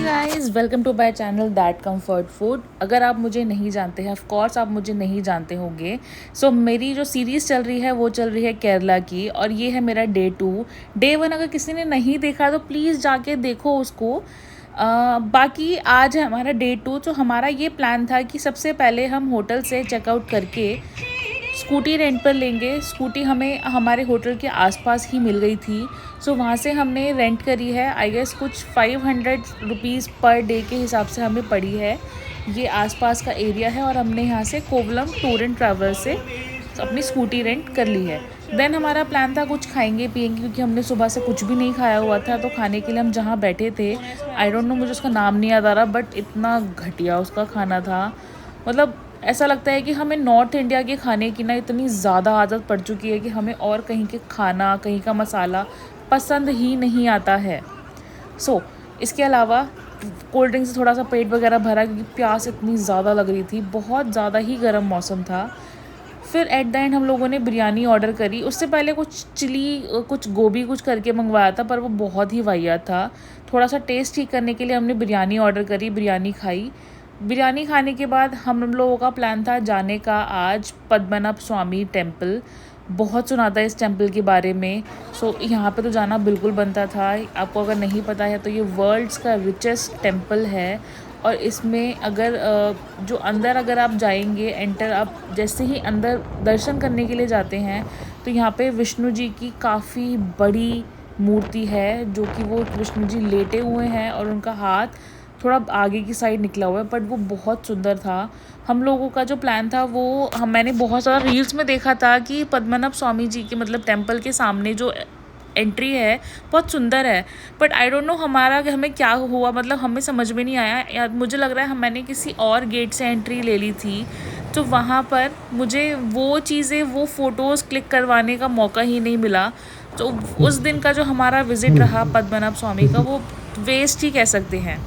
Guys, welcome to my channel that comfort food. अगर आप मुझे नहीं जानते हैं, ऑफ कोर्स आप मुझे नहीं जानते होंगे। सो मेरी जो सीरीज़ चल रही है वो चल रही है केरला की, और ये है मेरा डे 2। डे 1 अगर किसी ने नहीं देखा तो प्लीज़ जाके देखो उसको। बाकी आज है हमारा डे 2। तो हमारा ये प्लान था कि सबसे पहले हम होटल से चेकआउट करके स्कूटी रेंट पर लेंगे। स्कूटी हमें हमारे होटल के आसपास ही मिल गई थी, सो वहाँ से हमने रेंट करी है। आई गेस कुछ 500 रुपीज़ पर डे के हिसाब से हमें पड़ी है। ये आसपास का एरिया है, और हमने यहाँ से कोवलम टूर एंड ट्रैवल से अपनी स्कूटी रेंट कर ली है। देन हमारा प्लान था कुछ खाएंगे पिएंगे, क्योंकि हमने सुबह से कुछ भी नहीं खाया हुआ था। तो खाने के लिए हम जहाँ बैठे थे, आई डोंट नो, मुझे उसका नाम नहीं याद आ रहा, बट इतना घटिया उसका खाना था। मतलब ऐसा लगता है कि हमें नॉर्थ इंडिया के खाने की ना इतनी ज़्यादा आदत पड़ चुकी है कि हमें और कहीं के खाना, कहीं का मसाला पसंद ही नहीं आता है। इसके अलावा कोल्ड ड्रिंक से थोड़ा सा पेट वगैरह भरा, क्योंकि प्यास इतनी ज़्यादा लग रही थी, बहुत ज़्यादा ही गर्म मौसम था। फिर एट द एंड हम लोगों ने बिरयानी ऑर्डर करी। उससे पहले कुछ चिली, कुछ गोभी कुछ करके मंगवाया था, पर वो बहुत ही वाहियात था। थोड़ा सा टेस्ट ठीक करने के लिए हमने बिरयानी ऑर्डर करी, बिरयानी खाई। बिरयानी खाने के बाद हम लोगों का प्लान था जाने का आज पद्मनाभ स्वामी टेम्पल। बहुत सुना था इस टेम्पल के बारे में। यहाँ पे तो जाना बिल्कुल बनता था। आपको अगर नहीं पता है तो ये वर्ल्ड्स का रिचेस्ट टेम्पल है, और इसमें अगर जो अंदर अगर आप जाएंगे, एंटर आप जैसे ही अंदर दर्शन करने के लिए जाते हैं, तो यहाँ पे विष्णु जी की काफ़ी बड़ी मूर्ति है, जो कि वो विष्णु जी लेटे हुए हैं और उनका हाथ थोड़ा आगे की साइड निकला हुआ है, बट वो बहुत सुंदर था। हम लोगों का जो प्लान था वो मैंने बहुत सारा रील्स में देखा था कि पद्मनाभ स्वामी जी के मतलब टेम्पल के सामने जो एंट्री है बहुत सुंदर है, बट आई डोंट नो हमें क्या हुआ, मतलब हमें समझ में नहीं आया। या मुझे लग रहा है मैंने किसी और गेट से एंट्री ले ली थी, तो वहाँ पर मुझे वो चीज़ें, वो फ़ोटोज़ क्लिक करवाने का मौका ही नहीं मिला। तो उस दिन का जो हमारा विज़िट रहा पद्मनाभ स्वामी का, वो वेस्ट ही कह सकते हैं।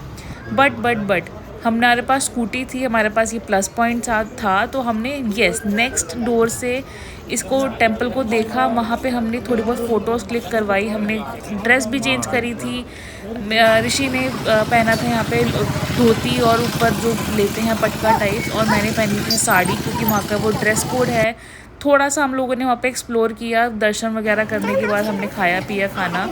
बट हमारे पास स्कूटी थी, हमारे पास ये प्लस पॉइंट था, तो हमने नेक्स्ट डोर से इसको टेम्पल को देखा। वहाँ पे हमने थोड़ी बहुत फ़ोटोज़ क्लिक करवाई। हमने ड्रेस भी चेंज करी थी। ऋषि ने पहना था यहाँ पे धोती और ऊपर जो लेते हैं पटका टाइप, और मैंने पहनी थी साड़ी, क्योंकि वहाँ का वो ड्रेस कोड है। थोड़ा सा हम लोगों ने वहाँ पे एक्सप्लोर किया। दर्शन वगैरह करने के बाद हमने खाया पिया खाना।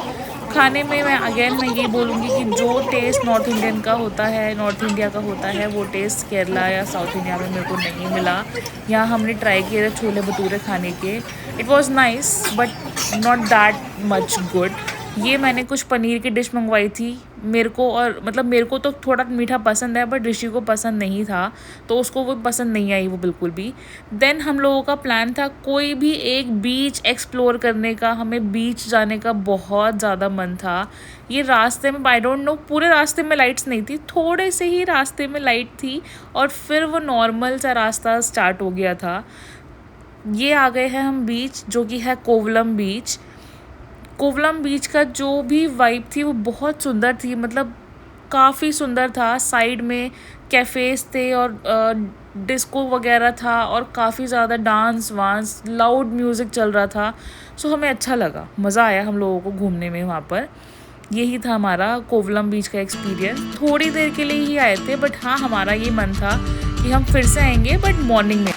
खाने में मैं ये बोलूँगी कि जो टेस्ट नॉर्थ इंडियन का होता है, नॉर्थ इंडिया का होता है, वो टेस्ट केरला या साउथ इंडिया में मेरे को नहीं मिला। यहाँ हमने ट्राई किए थे छोले भटूरे खाने के। It was nice but not that much good. ये मैंने कुछ पनीर की डिश मंगवाई थी। मेरे को तो थोड़ा मीठा पसंद है, बट ऋषि को पसंद नहीं था, तो उसको वो पसंद नहीं आई वो बिल्कुल भी। देन हम लोगों का प्लान था कोई भी एक बीच एक्सप्लोर करने का। हमें बीच जाने का बहुत ज़्यादा मन था। ये रास्ते में आई डोंट नो, पूरे रास्ते में लाइट्स नहीं थी, थोड़े से ही रास्ते में लाइट थी, और फिर वो नॉर्मल सा रास्ता स्टार्ट हो गया था। ये आ गए हैं हम बीच, जो कि है कोवलम बीच। कोवलम बीच का जो भी वाइब थी वो बहुत सुंदर थी, मतलब काफ़ी सुंदर था। साइड में कैफ़ेज़ थे और डिस्को वगैरह था, और काफ़ी ज़्यादा डांस वांस, लाउड म्यूज़िक चल रहा था। हमें अच्छा लगा, मज़ा आया हम लोगों को घूमने में वहाँ पर। यही था हमारा कोवलम बीच का एक्सपीरियंस। थोड़ी देर के लिए ही आए थे, बट हाँ, हमारा ये मन था कि हम फिर से आएंगे, बट मॉर्निंग में।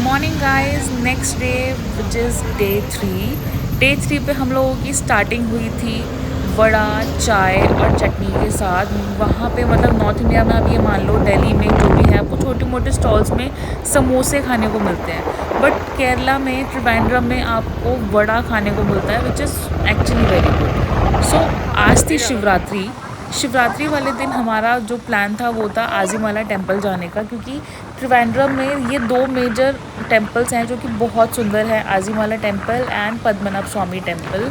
Morning guys, next day which is day 3 पे हम लोगों की स्टार्टिंग हुई थी वड़ा, चाय और चटनी के साथ। वहाँ पे मतलब नॉर्थ इंडिया में आप ये मान लो, दिल्ली में जो भी है, आपको छोटे मोटे स्टॉल्स में समोसे खाने को मिलते हैं, बट केरला में, त्रिवेंद्रम में आपको वड़ा खाने को मिलता है, which is actually very good. आज थी शिवरात्रि वाले दिन हमारा जो प्लान था वो था आजिमाला टेम्पल जाने का, क्योंकि त्रिवेंद्रम में ये 2 मेजर टेम्पल्स हैं जो कि बहुत सुंदर है, Azhimala temple and Padmanabha Swamy temple.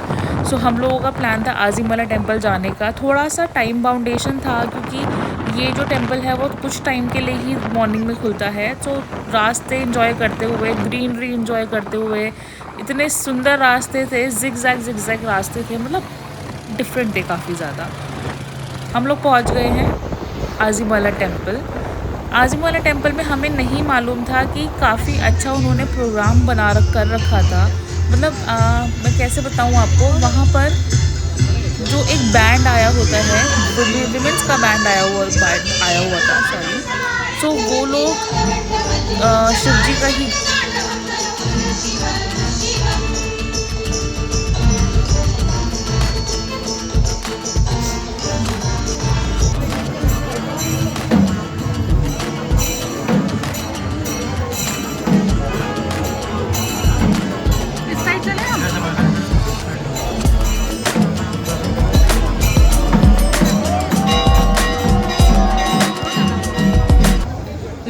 So हम लोगों का प्लान था आजीमाला टेम्पल जाने का। थोड़ा सा टाइम बाउंडेशन था क्योंकि ये जो टेम्पल है वो कुछ टाइम के लिए ही मॉर्निंग में खुलता है। सो रास्ते इंजॉय करते हुए, ग्रीनरी इंजॉय करते हुए, इतने सुंदर रास्ते थे, जिगजैग रास्ते थे, मतलब डिफरेंट थे काफ़ी ज़्यादा। हम लोग पहुँच गए हैं आजीमाला टेम्पल। आजीमाला टेम्पल में हमें नहीं मालूम था कि काफ़ी अच्छा उन्होंने प्रोग्राम कर रखा था। मतलब मैं कैसे बताऊँ आपको, वहाँ पर जो एक बैंड आया होता है, विमेंस का बैंड आया हुआ था, सॉरी। सो वो लोग शिव जी का ही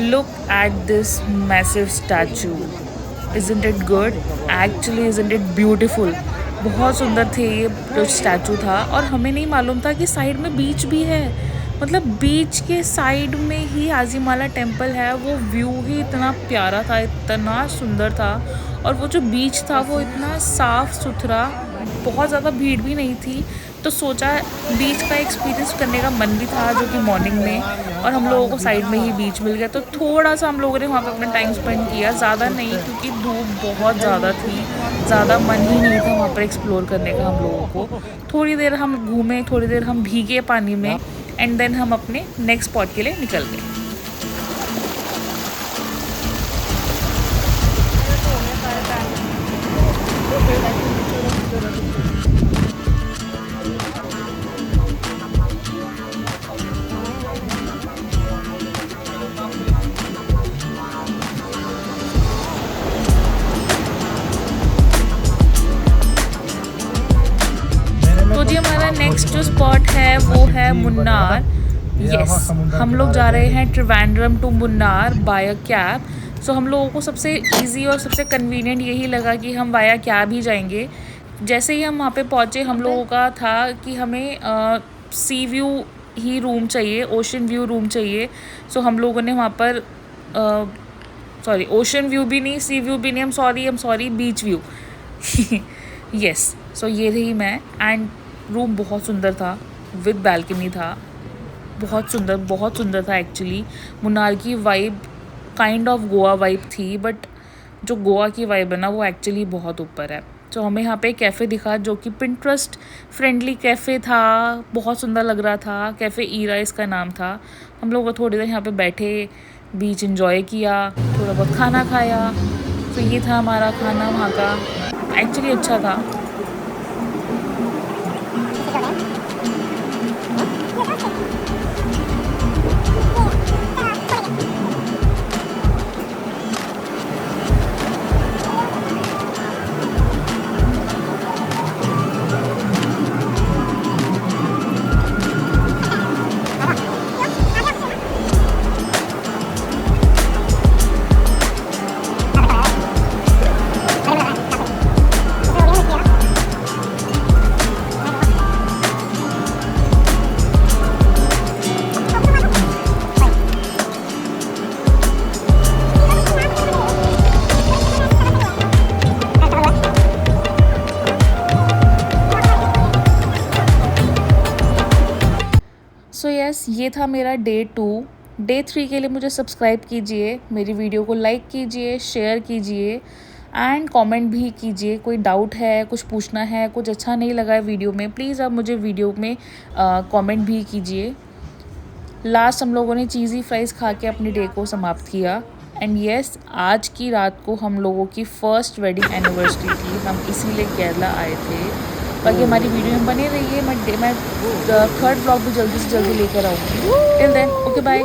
Look at this massive statue. Isn't it good? Actually, isn't it beautiful? बहुत सुंदर थे ये जो स्टैचू था, और हमें नहीं मालूम था कि साइड में बीच भी है। मतलब बीच के साइड में ही आजीमाला टेम्पल है। वो व्यू ही इतना प्यारा था, इतना सुंदर था, और वो जो बीच था वो इतना साफ़ सुथरा, बहुत ज़्यादा भीड़ भी नहीं थी। तो सोचा बीच का एक्सपीरियंस करने का मन भी था, जो कि मॉर्निंग में, और हम लोगों को साइड में ही बीच मिल गया, तो थोड़ा सा हम लोगों ने वहाँ पे अपना टाइम स्पेंड किया, ज़्यादा नहीं क्योंकि धूप बहुत ज़्यादा थी, ज़्यादा मन ही नहीं था वहाँ पर एक्सप्लोर करने का हम लोगों को। थोड़ी देर हम घूमे, थोड़ी देर हम भीगे पानी में, एंड देन हम अपने नेक्स्ट स्पॉट के लिए निकल गए। तो जी हमारा नेक्स्ट जो स्पॉट है वो है मुन्नार। यस, हम लोग जा रहे हैं Trivandrum to Munnar by cab. So हम लोगों को सबसे इजी और सबसे कन्वीनियंट यही लगा कि हम वाया कैब ही जाएंगे। जैसे ही हम वहाँ पे पहुँचे, हम लोगों का था कि हमें सी व्यू ही रूम चाहिए, ओशन व्यू रूम चाहिए। सो हम लोगों ने वहाँ पर सॉरी, ओशन व्यू भी नहीं, सी व्यू भी नहीं, I am sorry, beach view. Yes, so ये रही मैं, एंड रूम बहुत सुंदर था, विद बैल्कनी था, बहुत सुंदर था एक्चुअली। मुन्नार की vibe kind of Goa vibe थी, बट जो गोवा की वाइब है ना वो एक्चुअली बहुत ऊपर है। तो हमें यहाँ पे कैफ़े दिखा जो कि पिंटरेस्ट फ्रेंडली कैफ़े था, बहुत सुंदर लग रहा था। कैफ़े ईरा इसका नाम था। हम लोग थोड़ी देर यहाँ पे बैठे, बीच इंजॉय किया, थोड़ा बहुत खाना खाया। तो ये था हमारा खाना वहाँ का, एक्चुअली अच्छा था। सो यस, ये था मेरा डे 2। डे 3 के लिए मुझे सब्सक्राइब कीजिए, मेरी वीडियो को लाइक कीजिए, शेयर कीजिए, एंड कमेंट भी कीजिए। कोई डाउट है, कुछ पूछना है, कुछ अच्छा नहीं लगा है वीडियो में, प्लीज़ आप मुझे वीडियो में कमेंट भी कीजिए। लास्ट हम लोगों ने चीज़ी फ्राइज़ खा के अपने डे को समाप्त किया। एंड येस, आज की रात को हम लोगों की फर्स्ट वेडिंग एनिवर्सरी थी, हम इसीलिए केरला आए थे। बाकी हमारी वीडियो में बने रहिए, मैं थर्ड व्लॉग भी जल्दी से जल्दी लेकर आऊँगी। Till then, okay bye.